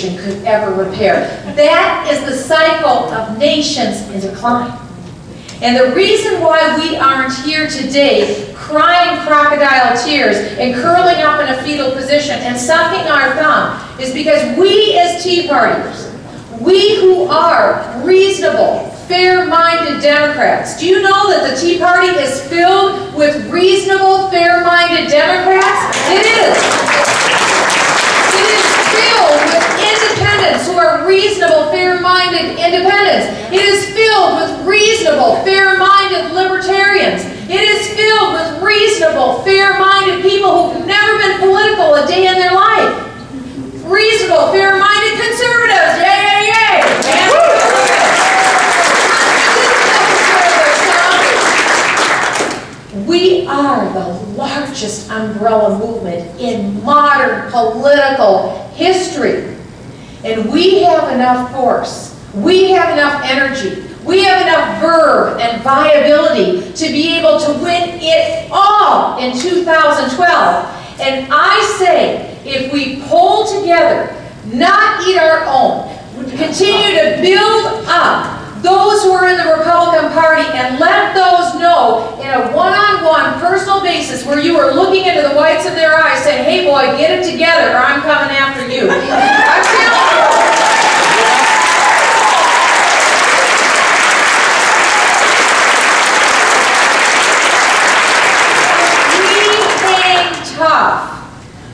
civilization could ever repair. That is the cycle of nations in decline. And the reason why we aren't here today crying crocodile tears and curling up in a fetal position and sucking our thumb is because we as Tea Partiers, we who are reasonable, fair-minded Democrats, do you know that the Tea Party is filled with reasonable, fair-minded Democrats? It is. It is filled with independents who are reasonable, fair-minded independents. It is filled with reasonable, fair-minded libertarians. It is filled with reasonable, fair-minded people who've never been political a day in their life. Reasonable, fair-minded conservatives. Yay, yay, yay! We are the largest umbrella movement in modern political history. And we have enough force, we have enough energy, we have enough verve and viability to be able to win it all in 2012. And I say, if we pull together, not eat our own, continue to build up those who are in the Republican Party and let those know in a one-on-one personal basis where you are looking into the whites of their eyes saying, hey boy, get it together or I'm coming after you. I'm telling you.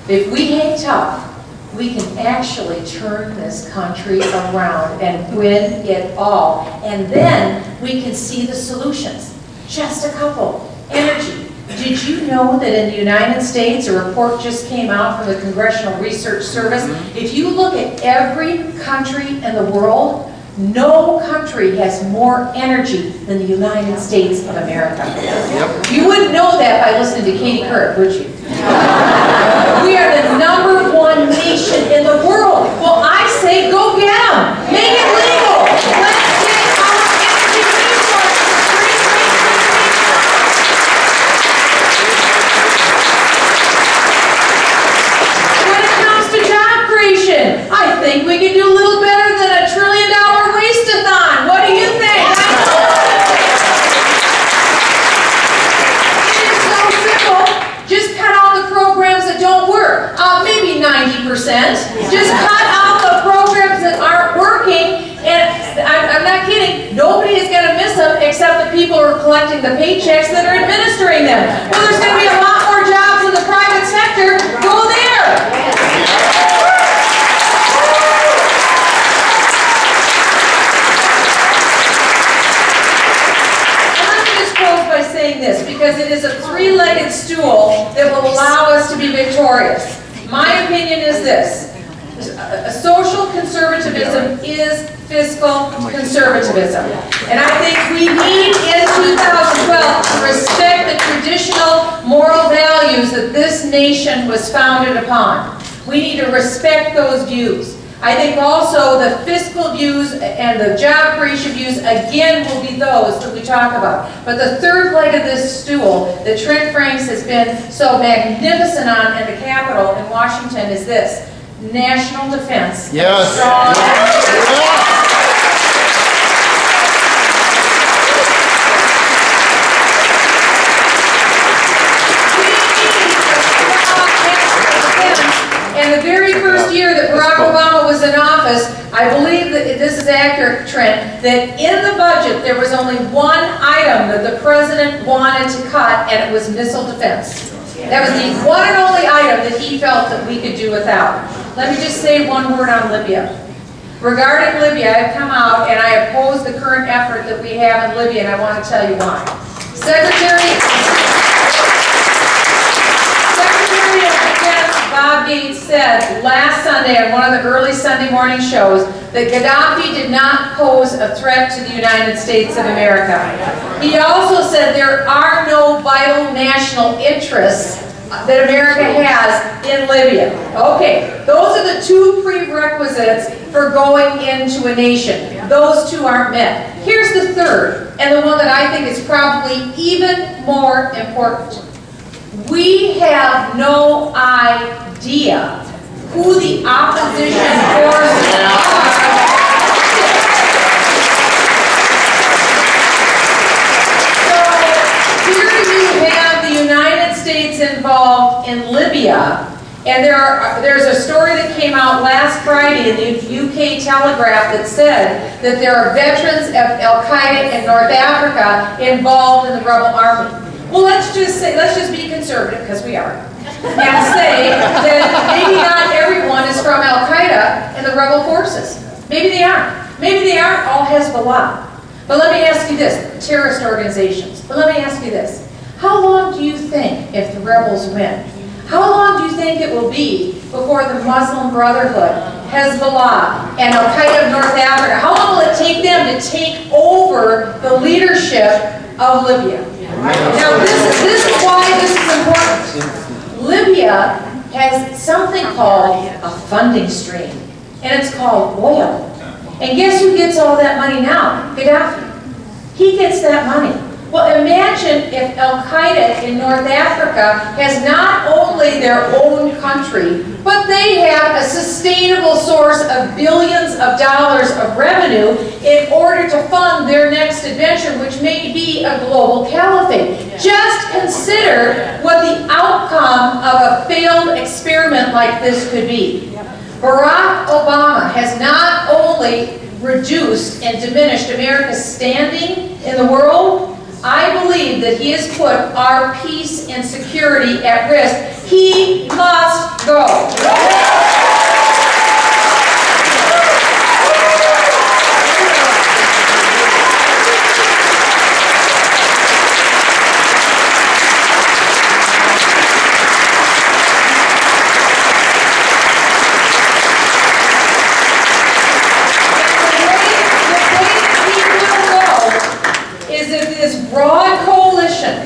If we hang tough, we can actually turn this country around and win it all. And then we can see the solutions. Just a couple. Energy. Did you know that in the United States, a report just came out from the Congressional Research Service? If you look at every country in the world, no country has more energy than the United States of America. Yep. You wouldn't know that by listening to Katie Couric, would you? We are the #1 nation in the world. Well, I say go get them. Make it legal. Let's get our energy resources. When it comes to job creation, I think we can do a little better than a $1 trillion waste-a-thon. What do you think? It is so simple. Just cut out the programs that don't work. Maybe 90%. Just cut out the programs that aren't working. And I'm not kidding. Nobody is going to miss them except the people who are collecting the paychecks that are administering them. Well, there's going to be a lot more jobs in the private sector. Go there. This because it is a three-legged stool that will allow us to be victorious. My opinion is this: social conservatism is fiscal conservatism. And I think we need in 2012 to respect the traditional moral values that this nation was founded upon. We need to respect those views. I think also the fiscal views and the job creation views, again, will be those that we talk about. But the third leg of this stool that Trent Franks has been so magnificent on in the Capitol in Washington is this: national defense. Yes. And the very first year that Barack Obama was in office, I believe that this is accurate, Trent, that in the budget there was only one item that the president wanted to cut, and it was missile defense. That was the one and only item that he felt that we could do without. Let me just say one word on Libya. Regarding Libya, I've come out and I oppose the current effort that we have in Libya, and I want to tell you why. Secretary of Defense Bob Gates said last Sunday on one of the early Sunday morning shows that Gaddafi did not pose a threat to the United States of America. He also said there are no vital national interests that America has in Libya. Okay, those are the two prerequisites for going into a nation. Those two aren't met. Here's the third, and the one that I think is probably even more important. We have no idea who the opposition forces are. So here you have the United States involved in Libya. And there's a story that came out last Friday in the UK Telegraph that said that there are veterans of Al-Qaeda in North Africa involved in the rebel army. Well, let's just be conservative, because we are, and say that maybe not everyone is from Al-Qaeda and the rebel forces. Maybe they aren't. Maybe they aren't all Hezbollah. But let me ask you this, terrorist organizations. But let me ask you this. How long do you think, if the rebels win, how long do you think it will be before the Muslim Brotherhood, Hezbollah, and Al-Qaeda of North Africa, how long will it take them to take over the leadership of Libya? Now this is why this is important. Libya has something called a funding stream, and it's called oil. And guess who gets all that money now? Gaddafi. He gets that money. Well, imagine if Al-Qaeda in North Africa has not only their own country, but they have a sustainable source of billions of dollars of revenue in order to fund their next adventure, which may be a global caliphate. Just consider what the outcome of a failed experiment like this could be. Barack Obama has not only reduced and diminished America's standing in the world, I believe that he has put our peace and security at risk. He must go. Broad coalition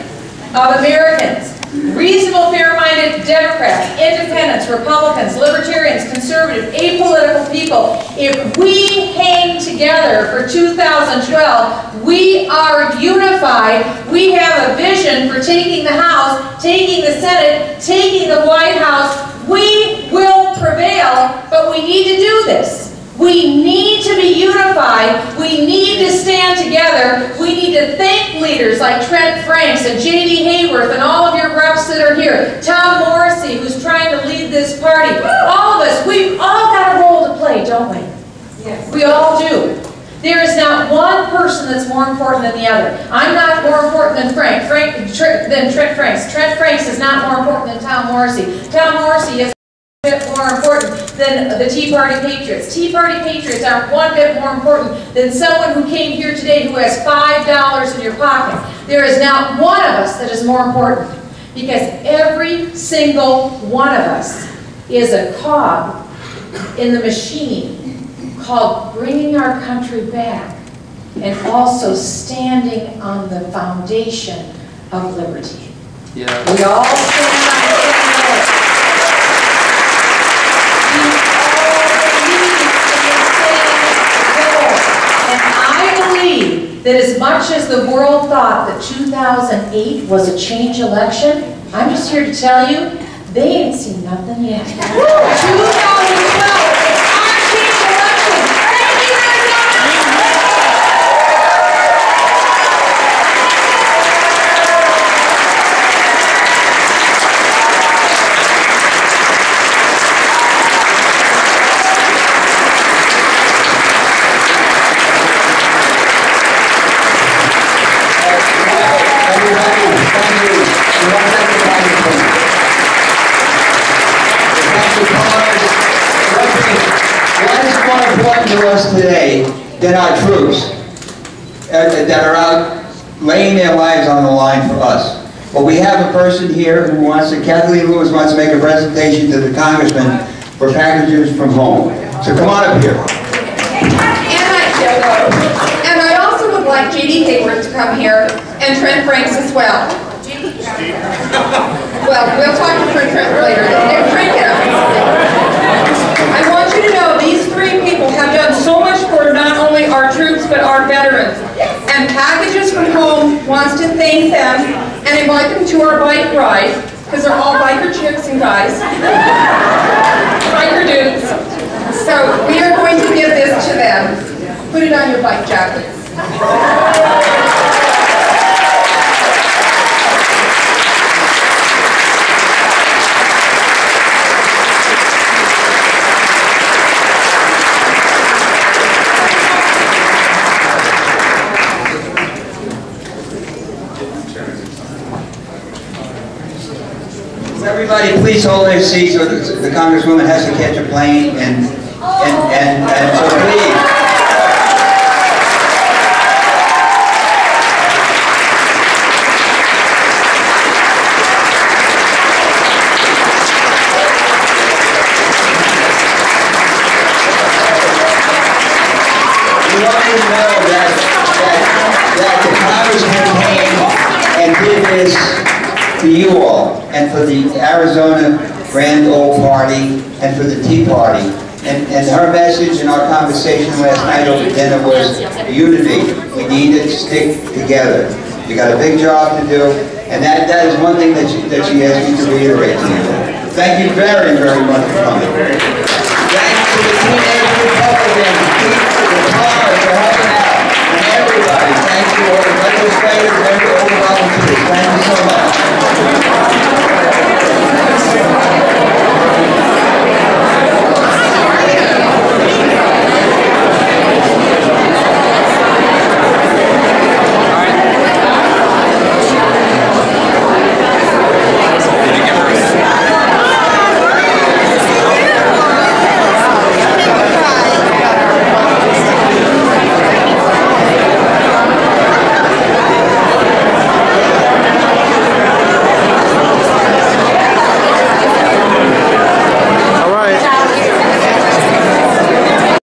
of Americans, reasonable, fair-minded Democrats, independents, Republicans, libertarians, conservative, apolitical people, if we hang together for 2012, we are unified. We have a vision for taking the House, taking the Senate, taking the White House. We will prevail, but we need to do this. We need to be unified. We need to stand together. We need to thank leaders like Trent Franks and J.D. Hayworth and all of your reps that are here. Tom Morrissey, who's trying to lead this party. All of us, we've all got a role to play, don't we? Yes. We all do. There is not one person that's more important than the other. I'm not more important than Trent Franks. Trent Franks is not more important than Tom Morrissey. Tom Morrissey is bit more important than the Tea Party Patriots. Tea Party Patriots aren't one bit more important than someone who came here today who has $5 in your pocket. There is not one of us that is more important, because every single one of us is a cog in the machine called bringing our country back and also standing on the foundation of liberty. Yeah. We all stand on the same road. That as much as the world thought that 2008 was a change election, I'm just here to tell you, they ain't seen nothing yet. 2012 is our change election. Thank you very much. To us today than our troops that are out laying their lives on the line for us. But we have a person here who wants to, Kathleen Lewis wants to make a presentation to the Congressman for packages from home. So come on up here. And I also would like J.D. Hayworth to come here and Trent Franks as well. Well, we'll talk to Trent later. I want you to know these three people have done so much for not only our troops but our veterans. And Packages from Home wants to thank them and invite them to our bike ride because they're all biker chicks and guys. Biker dudes. So we are going to give this to them. Put it on your bike jackets. Everybody, please hold their seats, or the Congresswoman has to catch a plane, and so please. We want you to know that the Congressman came and did this for you all, and for the Arizona Grand Old Party, and for the Tea Party. And her message in our conversation last night over dinner was unity. We need to stick together. We got a big job to do, and that is one thing that she asked me to reiterate to you. Thank you very, very much for coming. Thanks to the teenage Republicans, to the